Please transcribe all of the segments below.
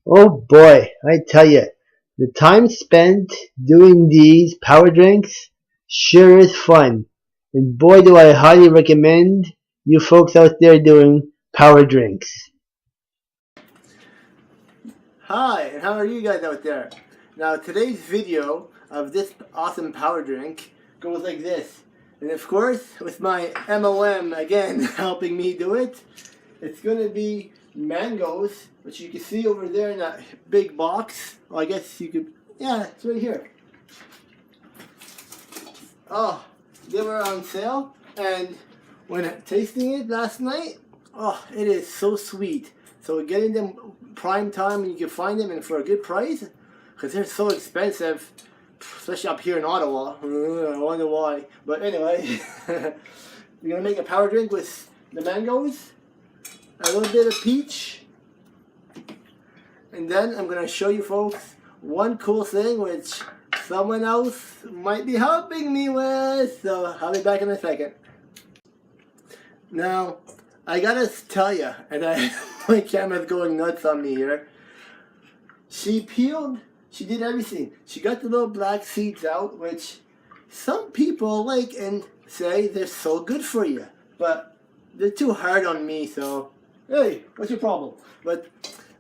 Oh boy, I tell you, the time spent doing these power drinks sure is fun. And boy do I highly recommend you folks out there doing power drinks. Hi, and how are you guys out there? Now, today's video of this awesome power drink goes like this. And of course, with my MOM again helping me do it, it's going to be mangoes, which you can see over there in that big box. Well, I guess you could, yeah, it's right here. Oh, they were on sale, and when tasting it last night, oh, it is so sweet. So getting them prime time and you can find them and for a good price, because they're so expensive, especially up here in Ottawa. I wonder why. But anyway, we're gonna make a power drink with the mangoes, a little bit of peach, and then I'm gonna show you folks one cool thing which someone else might be helping me with. So I'll be back in a second. Now, I gotta tell you, and my camera's going nuts on me here. She did everything. She got the little black seeds out, which some people like and say they're so good for you. But they're too hard on me, so hey, what's your problem? But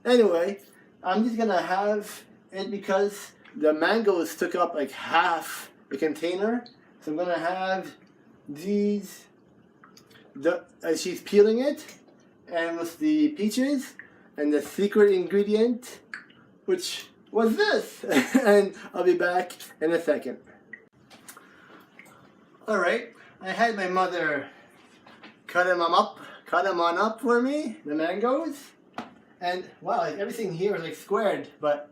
anyway, I'm just gonna have it because the mangoes took up like half the container. So I'm gonna have these as she's peeling it, and with the peaches and the secret ingredient, which was this. And I'll be back in a second. Alright, I had my mother cut them on up for me, the mangoes. And wow, like everything here is like squared, but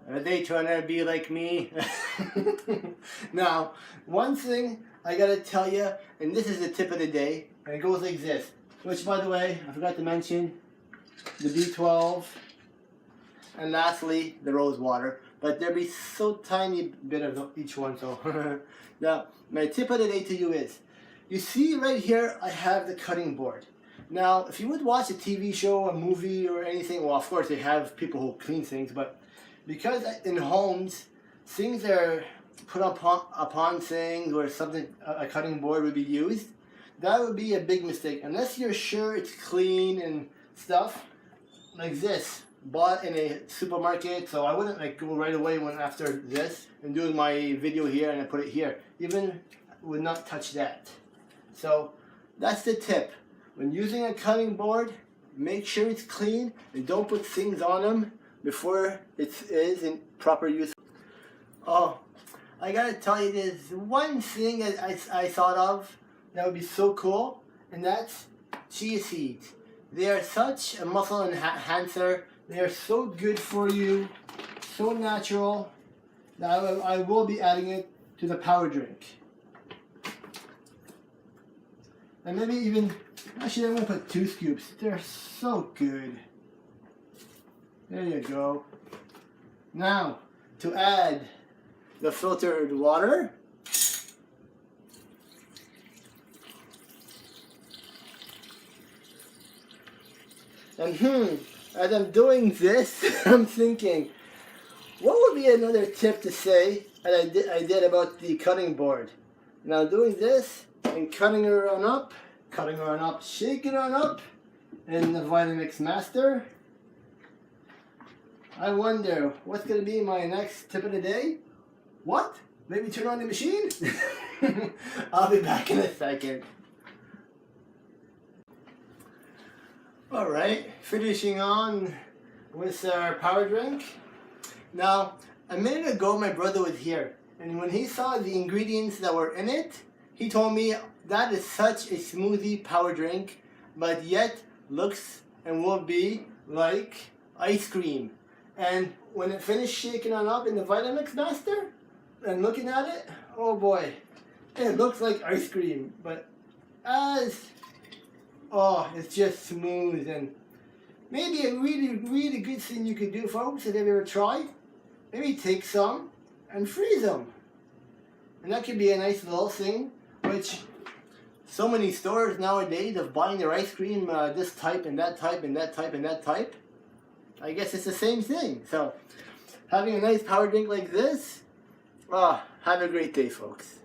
are they trying to be like me? Now, one thing I gotta tell you, and this is the tip of the day, and it goes like this. Which, by the way, I forgot to mention the B12, and lastly, the rose water. But there'll be so tiny bit of each one. So now, my tip of the day to you is, you see right here, I have the cutting board. Now, if you would watch a TV show, a movie, or anything, well, of course they have people who clean things, but because in homes, things are put upon things where something, a cutting board would be used, that would be a big mistake. Unless you're sure it's clean and stuff, like this, bought in a supermarket, so I wouldn't like go right away when after this and doing my video here and I put it here. Even would not touch that. So that's the tip. When using a cutting board, make sure it's clean and don't put things on them before it is in proper use. Oh, I gotta tell you, there's one thing that I thought of that would be so cool, and that's chia seeds. They are such a muscle enhancer. They are so good for you, so natural, that I will be adding it to the power drink. And maybe even, actually I'm going to put 2 scoops. They're so good. There you go. Now, to add the filtered water. And as I'm doing this, I'm thinking, what would be another tip to say that I did about the cutting board? Now doing this and cutting her on up, shaking her on up in the Vitamix Master. I wonder what's going to be my next tip of the day? What? Maybe turn on the machine? I'll be back in a second. Alright, finishing on with our power drink. Now, a minute ago my brother was here, and when he saw the ingredients that were in it, he told me that is such a smoothie power drink, but yet looks and will be like ice cream. And when it finished shaking on up in the Vitamix Master, and looking at it, oh boy, it looks like ice cream, but it's just smooth. And maybe a really good thing you could do, folks, if you've ever tried, maybe take some and freeze them. And that could be a nice little thing, which so many stores nowadays of buying their ice cream this type and that type and that type and that type. I guess it's the same thing. So having a nice power drink like this, have a great day, folks.